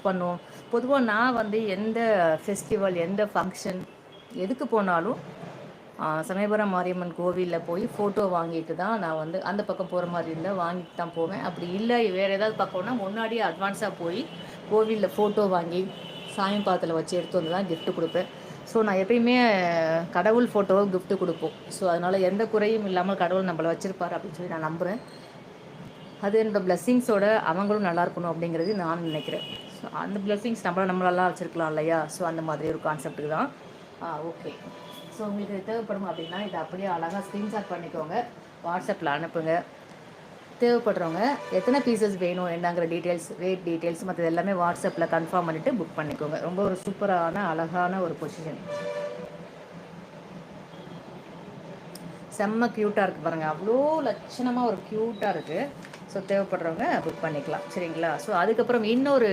Gift பண்ணுவோம். பொதுவாக நான் வந்து எந்த ஃபெஸ்டிவல், எந்த ஃபங்க்ஷன் எதுக்கு போனாலும் சமயபுரம் மாரியம்மன் கோவிலில் போய் ஃபோட்டோ வாங்கிட்டு தான் நான் வந்து அந்த பக்கம் போகிற மாதிரி இருந்தால் வாங்கிட்டு தான் போவேன். அப்படி இல்லை வேறு ஏதாவது பக்கம்னா முன்னாடியே அட்வான்ஸாக போய் கோவிலில் ஃபோட்டோ வாங்கி சாமி பாதத்தில் வச்சு எடுத்து வந்து தான் gift கொடுப்பேன். ஸோ நான் எப்பயுமே கடவுள் ஃபோட்டோவை gift கொடுப்போம். ஸோ அதனால் எந்த குறையும் இல்லாமல் கடவுள் நம்மளை வச்சுருப்பார் அப்படின்னு சொல்லி நான் நம்புகிறேன். அது என்னோடய பிளெஸ்ஸிங்ஸோட அவங்களும் நல்லா இருக்கணும் அப்படிங்கிறது நான் நினைக்கிறேன். ஸோ அந்த பிளெஸ்ஸிங்ஸ் நம்மளெல்லாம் வச்சுருக்கலாம் இல்லையா? ஸோ அந்த மாதிரி ஒரு கான்செப்ட்டுக்கு தான். ஓகே. ஸோ உங்களுக்கு இது தேவைப்படும் அப்படின்னா இதை அப்படியே அழகாக ஸ்க்ரீன்ஷாட் பண்ணிக்கோங்க, வாட்ஸ்அப்பில் அனுப்புங்க. தேவைப்படுறவங்க எத்தனை பீசஸ் வேணும் என்னங்கிற டீட்டெயில்ஸ், ரேட் டீட்டெயில்ஸ் மற்றது எல்லாமே வாட்ஸ்அப்பில் கன்ஃபார்ம் பண்ணிவிட்டு புக் பண்ணிக்கோங்க. ரொம்ப ஒரு சூப்பரான அழகான ஒரு பொசிஷன், செம்ம க்யூட்டாக இருக்குது பாருங்கள். அவ்வளோ லட்சணமாக ஒரு க்யூட்டாக இருக்குது. ஸோ தேவைப்படுறவங்க புக் பண்ணிக்கலாம், சரிங்களா? ஸோ அதுக்கப்புறம் இன்னொரு